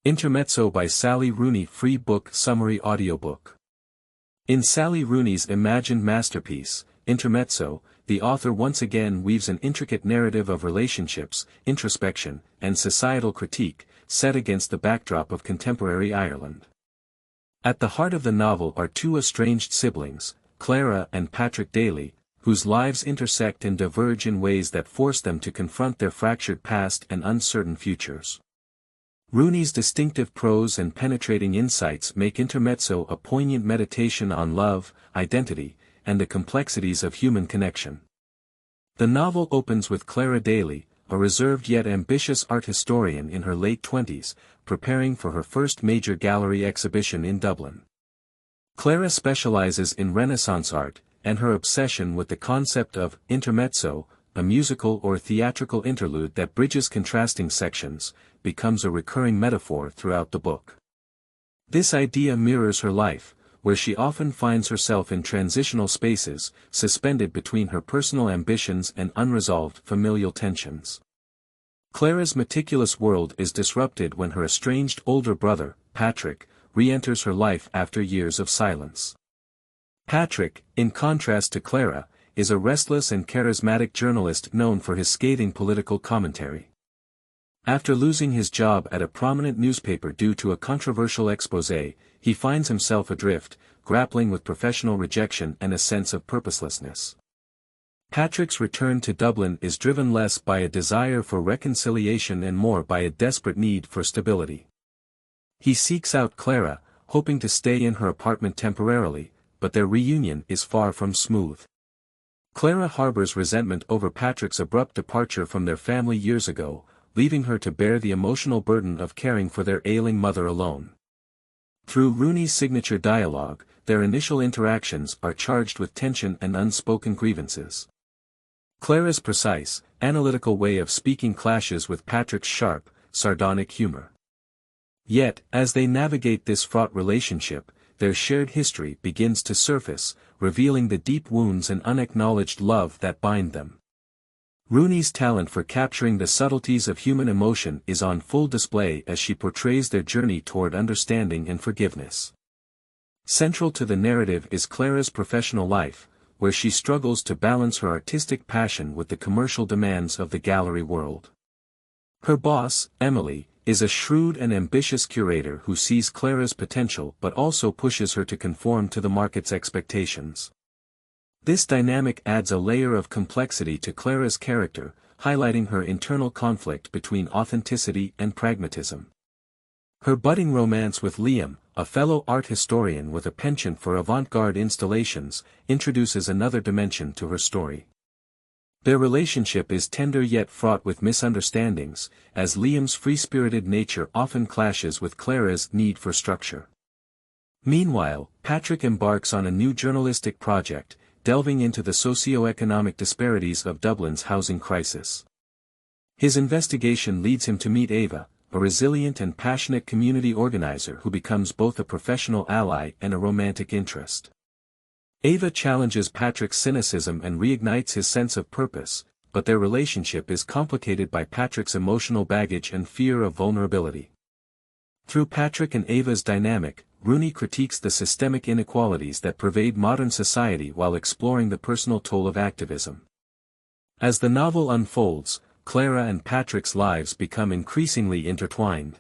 Intermezzo by Sally Rooney. Free book summary audiobook. In Sally Rooney's imagined masterpiece, Intermezzo, the author once again weaves an intricate narrative of relationships, introspection, and societal critique, set against the backdrop of contemporary Ireland. At the heart of the novel are two estranged siblings, Clara and Patrick Daly, whose lives intersect and diverge in ways that force them to confront their fractured past and uncertain futures. Rooney's distinctive prose and penetrating insights make Intermezzo a poignant meditation on love, identity, and the complexities of human connection. The novel opens with Clara Daly, a reserved yet ambitious art historian in her late 20s, preparing for her first major gallery exhibition in Dublin. Clara specializes in Renaissance art, and her obsession with the concept of intermezzo, a musical or theatrical interlude that bridges contrasting sections, becomes a recurring metaphor throughout the book. This idea mirrors her life, where she often finds herself in transitional spaces, suspended between her personal ambitions and unresolved familial tensions. Clara's meticulous world is disrupted when her estranged older brother, Patrick, re-enters her life after years of silence. Patrick, in contrast to Clara, is a restless and charismatic journalist known for his scathing political commentary. After losing his job at a prominent newspaper due to a controversial exposé, he finds himself adrift, grappling with professional rejection and a sense of purposelessness. Patrick's return to Dublin is driven less by a desire for reconciliation and more by a desperate need for stability. He seeks out Clara, hoping to stay in her apartment temporarily, but their reunion is far from smooth. Clara harbors resentment over Patrick's abrupt departure from their family years ago, leaving her to bear the emotional burden of caring for their ailing mother alone. Through Rooney's signature dialogue, their initial interactions are charged with tension and unspoken grievances. Clara's precise, analytical way of speaking clashes with Patrick's sharp, sardonic humor. Yet, as they navigate this fraught relationship, their shared history begins to surface, revealing the deep wounds and unacknowledged love that bind them. Rooney's talent for capturing the subtleties of human emotion is on full display as she portrays their journey toward understanding and forgiveness. Central to the narrative is Clara's professional life, where she struggles to balance her artistic passion with the commercial demands of the gallery world. Her boss, Emily, is a shrewd and ambitious curator who sees Clara's potential but also pushes her to conform to the market's expectations. This dynamic adds a layer of complexity to Clara's character, highlighting her internal conflict between authenticity and pragmatism. Her budding romance with Liam, a fellow art historian with a penchant for avant-garde installations, introduces another dimension to her story. Their relationship is tender yet fraught with misunderstandings, as Liam's free-spirited nature often clashes with Clara's need for structure. Meanwhile, Patrick embarks on a new journalistic project, delving into the socio-economic disparities of Dublin's housing crisis. His investigation leads him to meet Ava, a resilient and passionate community organizer who becomes both a professional ally and a romantic interest. Ava challenges Patrick's cynicism and reignites his sense of purpose, but their relationship is complicated by Patrick's emotional baggage and fear of vulnerability. Through Patrick and Ava's dynamic, Rooney critiques the systemic inequalities that pervade modern society while exploring the personal toll of activism. As the novel unfolds, Clara and Patrick's lives become increasingly intertwined.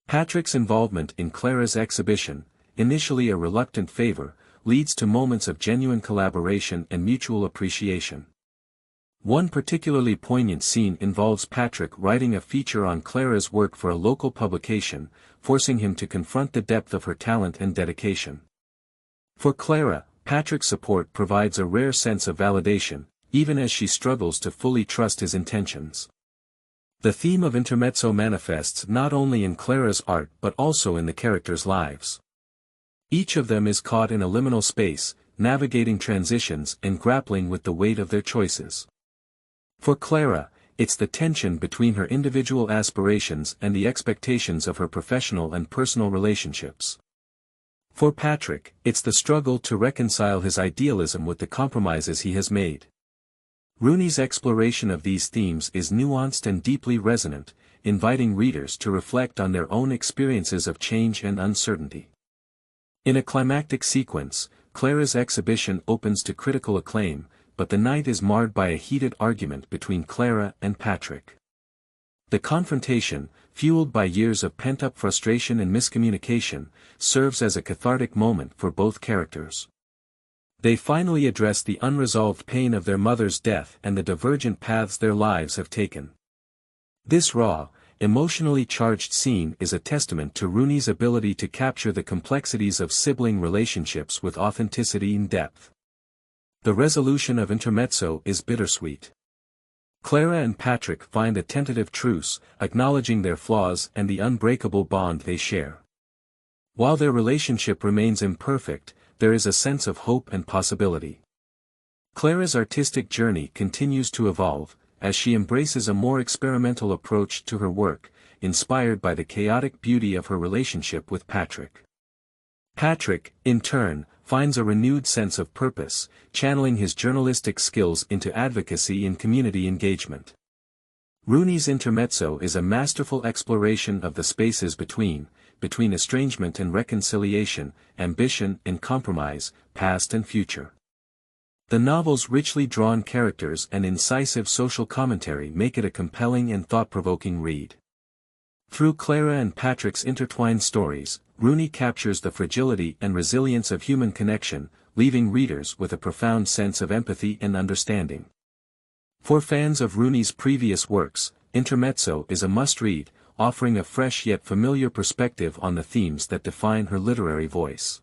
Patrick's involvement in Clara's exhibition, initially a reluctant favor, leads to moments of genuine collaboration and mutual appreciation. One particularly poignant scene involves Patrick writing a feature on Clara's work for a local publication, forcing him to confront the depth of her talent and dedication. For Clara, Patrick's support provides a rare sense of validation, even as she struggles to fully trust his intentions. The theme of Intermezzo manifests not only in Clara's art but also in the characters' lives. Each of them is caught in a liminal space, navigating transitions and grappling with the weight of their choices. For Clara, it's the tension between her individual aspirations and the expectations of her professional and personal relationships. For Patrick, it's the struggle to reconcile his idealism with the compromises he has made. Rooney's exploration of these themes is nuanced and deeply resonant, inviting readers to reflect on their own experiences of change and uncertainty. In a climactic sequence, Clara's exhibition opens to critical acclaim, but the night is marred by a heated argument between Clara and Patrick. The confrontation, fueled by years of pent-up frustration and miscommunication, serves as a cathartic moment for both characters. They finally address the unresolved pain of their mother's death and the divergent paths their lives have taken. This raw, emotionally charged scene is a testament to Rooney's ability to capture the complexities of sibling relationships with authenticity and depth. The resolution of Intermezzo is bittersweet. Clara and Patrick find a tentative truce, acknowledging their flaws and the unbreakable bond they share. While their relationship remains imperfect, there is a sense of hope and possibility. Clara's artistic journey continues to evolve, as she embraces a more experimental approach to her work, inspired by the chaotic beauty of her relationship with Patrick. Patrick, in turn, finds a renewed sense of purpose, channeling his journalistic skills into advocacy and community engagement. Rooney's Intermezzo is a masterful exploration of the spaces between estrangement and reconciliation, ambition and compromise, past and future. The novel's richly drawn characters and incisive social commentary make it a compelling and thought-provoking read. Through Clara and Patrick's intertwined stories, Rooney captures the fragility and resilience of human connection, leaving readers with a profound sense of empathy and understanding. For fans of Rooney's previous works, Intermezzo is a must-read, offering a fresh yet familiar perspective on the themes that define her literary voice.